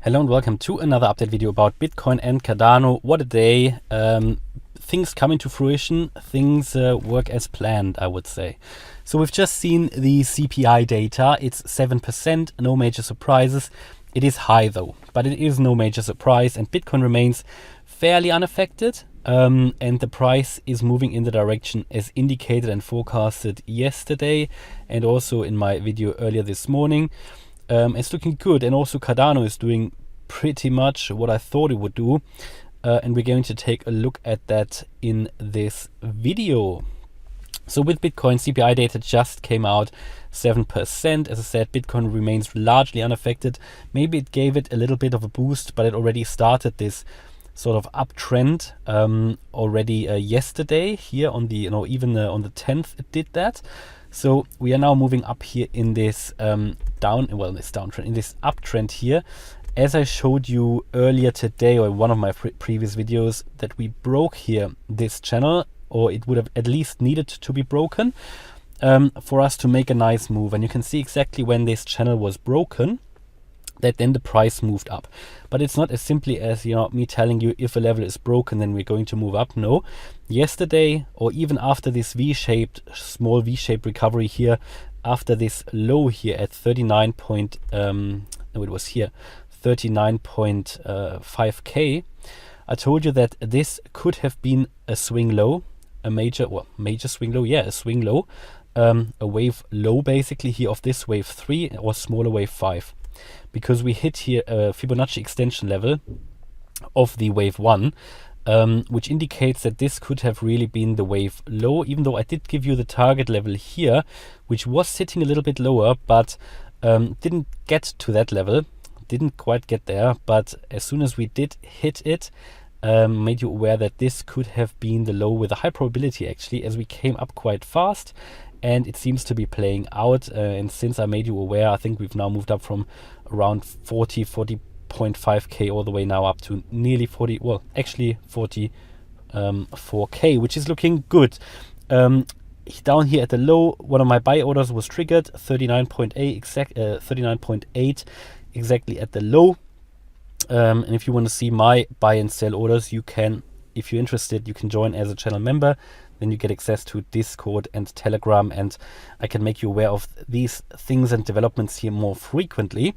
Hello and welcome to another update video about Bitcoin and Cardano. What a day. Things come into fruition, things work as planned, I would say. So we've just seen the CPI data. It's 7%, no major surprises. It is high though, but it is no major surprise, and Bitcoin remains fairly unaffected. And the price is moving in the direction as indicated and forecasted yesterday, and also in my video earlier this morning. It's looking good, and also Cardano is doing pretty much what I thought it would do, and we're going to take a look at that in this video. So with Bitcoin, CPI data just came out, 7%. As I said, Bitcoin remains largely unaffected. Maybe it gave it a little bit of a boost, but it already started this sort of uptrend already yesterday here on the, even on the 10th it did that. So we are now moving up here in this downtrend, in this uptrend here. As I showed you earlier today, or in one of my previous videos, that we broke here this channel, or it would have at least needed to be broken for us to make a nice move. And you can see exactly when this channel was broken, that then the price moved up. But it's not as simply as, me telling you if a level is broken, then we're going to move up. No, yesterday, or even after this small V-shaped recovery here, after this low here at 39.5K, I told you that this could have been a swing low, a major swing low, a swing low, a wave low basically here of this wave 3 or smaller wave 5. Because we hit here a Fibonacci extension level of the wave 1, which indicates that this could have really been the wave low, even though I did give you the target level here, which was sitting a little bit lower, but didn't get to that level, didn't quite get there. But as soon as we did hit it, made you aware that this could have been the low with a high probability actually, as we came up quite fast. And it seems to be playing out, and since I made you aware, I think we've now moved up from around 40.5K all the way now up to nearly 44K, which is looking good. Down here at the low, one of my buy orders was triggered, 39.8 exactly at the low. And if you want to see my buy and sell orders, you can, if you're interested, you can join as a channel member. Then you get access to Discord and Telegram, and I can make you aware of these things and developments here more frequently,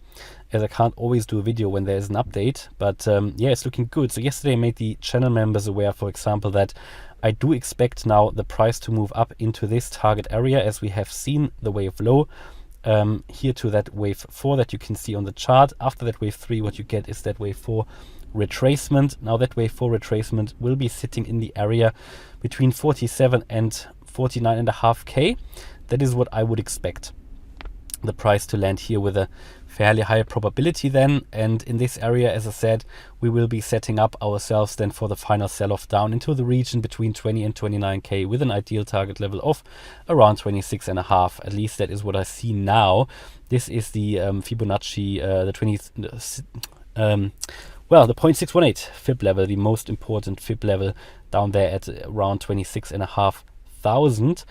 as I can't always do a video when there is an update. But it's looking good. So yesterday I made the channel members aware, for example, that I do expect now the price to move up into this target area, as we have seen the wave low here to that wave 4 that you can see on the chart. After that wave 3, what you get is that wave 4 retracement. Now that wave 4 retracement will be sitting in the area between 47 and 49.5K. That is what I would expect the price to land here, with a fairly high probability then. And in this area, as I said, we will be setting up ourselves then for the final sell-off down into the region between 20 and 29K, with an ideal target level of around 26.5. At least that is what I see now. This is the Fibonacci, the 0.618 fib level, the most important fib level down there at around 26.500,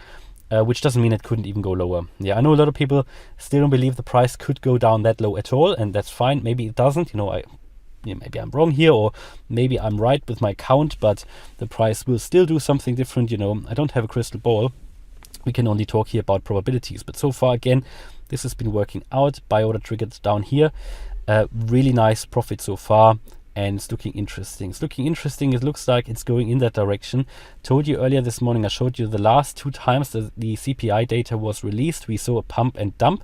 which doesn't mean it couldn't even go lower. Yeah, I know a lot of people still don't believe the price could go down that low at all, and that's fine. Maybe it doesn't. Maybe I'm wrong here, or maybe I'm right with my count, but the price will still do something different. I don't have a crystal ball. We can only talk here about probabilities. But so far, again, this has been working out. Buy order triggered down here. Really nice profit so far, and it's looking interesting. It looks like it's going in that direction. Told you earlier this morning, I showed you the last 2 times that the CPI data was released, we saw a pump and dump.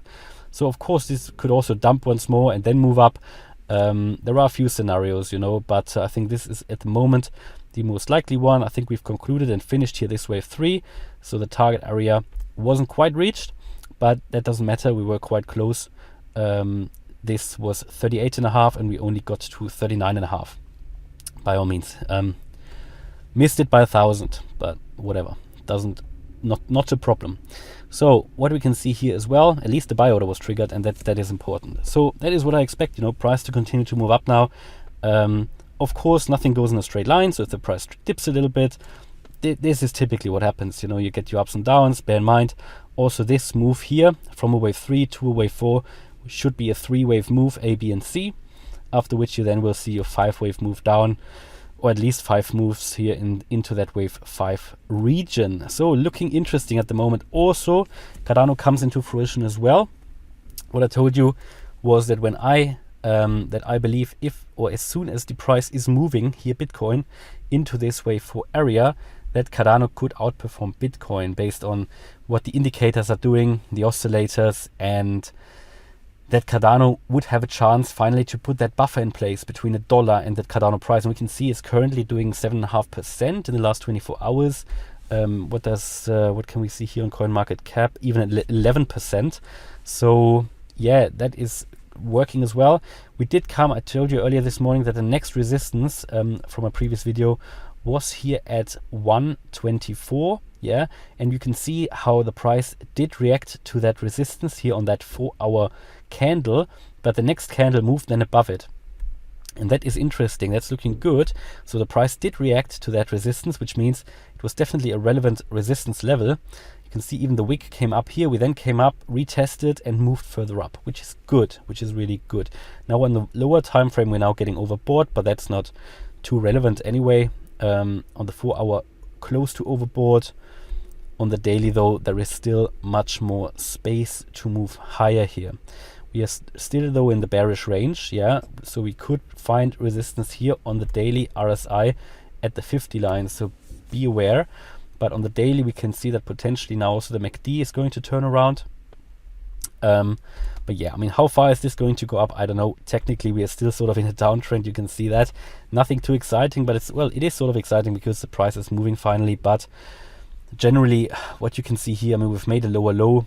So of course this could also dump once more and then move up. There are a few scenarios, but I think this is at the moment the most likely one. I think we've concluded and finished here this wave 3. So the target area wasn't quite reached, but that doesn't matter. We were quite close. This was 38.5, and we only got to 39.5. By all means, missed it by 1,000, but whatever. Not a problem. So what we can see here as well, at least the buy order was triggered, and that is important. So that is what I expect. Price to continue to move up now. Of course, nothing goes in a straight line. So if the price dips a little bit, this is typically what happens. You get your ups and downs. Bear in mind also this move here from a wave 3 to a wave 4 should be a 3-wave move, A, B, and C. after which you then will see your 5-wave move down, or at least 5 moves here into that wave 5 region. So looking interesting at the moment. Also, Cardano comes into fruition as well. What I told you was that when I believe if or as soon as the price is moving here, Bitcoin, into this wave 4 area, that Cardano could outperform Bitcoin based on what the indicators are doing, the oscillators, and that Cardano would have a chance finally to put that buffer in place between the dollar and that Cardano price. And we can see it's currently doing 7.5% in the last 24 hours. What can we see here on CoinMarketCap? Even at 11%. So yeah, that is working as well. I told you earlier this morning that the next resistance from a previous video was here at 124. Yeah, and you can see how the price did react to that resistance here on that 4-hour candle, but the next candle moved then above it. And that is interesting. That's looking good. So the price did react to that resistance, which means it was definitely a relevant resistance level. You can see even the wick came up here. We then came up, retested, and moved further up, which is good, which is really good. Now on the lower time frame, we're now getting overbought, but that's not too relevant anyway. On the 4-hour, close to overbought. On the daily, though, there is still much more space to move higher here. We are still, though, in the bearish range, yeah, so we could find resistance here on the daily RSI at the 50 line, so be aware. But on the daily, we can see that potentially now also the MACD is going to turn around. But yeah, I mean, how far is this going to go up? I don't know. Technically, we are still sort of in a downtrend. You can see that. Nothing too exciting, but it is sort of exciting because the price is moving finally. But generally, what you can see here, I mean, we've made a lower low.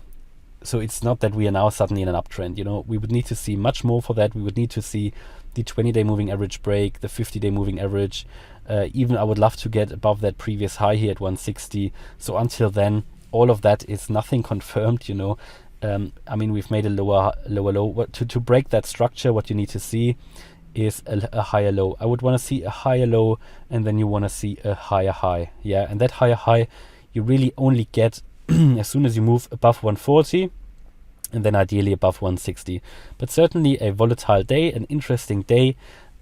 So it's not that we are now suddenly in an uptrend. You know, we would need to see much more for that. We would need to see the 20-day moving average break, the 50-day moving average. Even I would love to get above that previous high here at 160. So until then, all of that is nothing confirmed, you know. I mean, we've made a lower low. To break that structure, what you need to see is a higher low. I would want to see a higher low, and then you want to see a higher high. Yeah, and that higher high you really only get as soon as you move above 140, and then ideally above 160. But certainly a volatile day, an interesting day.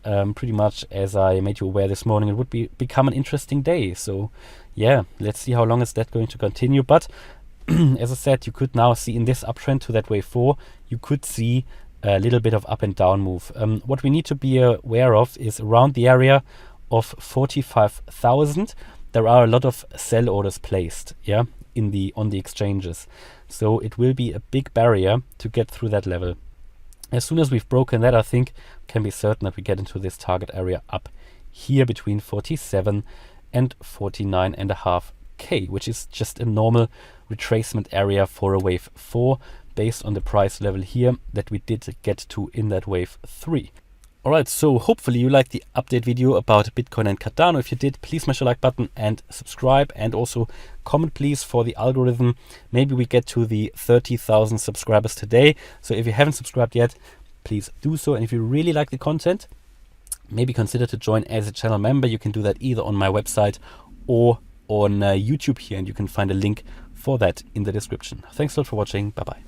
Pretty much as I made you aware this morning, it would become an interesting day. So yeah, let's see how long is that going to continue. But as I said, you could now see in this uptrend to that wave 4, you could see a little bit of up and down move. What we need to be aware of is around the area of 45,000. There are a lot of sell orders placed, yeah, on the exchanges. So it will be a big barrier to get through that level. As soon as we've broken that, I think we can be certain that we get into this target area up here between 47 and 49.5K, which is just a normal retracement area for a wave 4 based on the price level here that we did get to in that wave 3. Alright, so hopefully you liked the update video about Bitcoin and Cardano. If you did, please smash the like button and subscribe, and also comment please for the algorithm. Maybe we get to the 30,000 subscribers today. So if you haven't subscribed yet, please do so. And if you really like the content, maybe consider to join as a channel member. You can do that either on my website or on YouTube here, and you can find a link for that in the description. Thanks a lot for watching. Bye bye.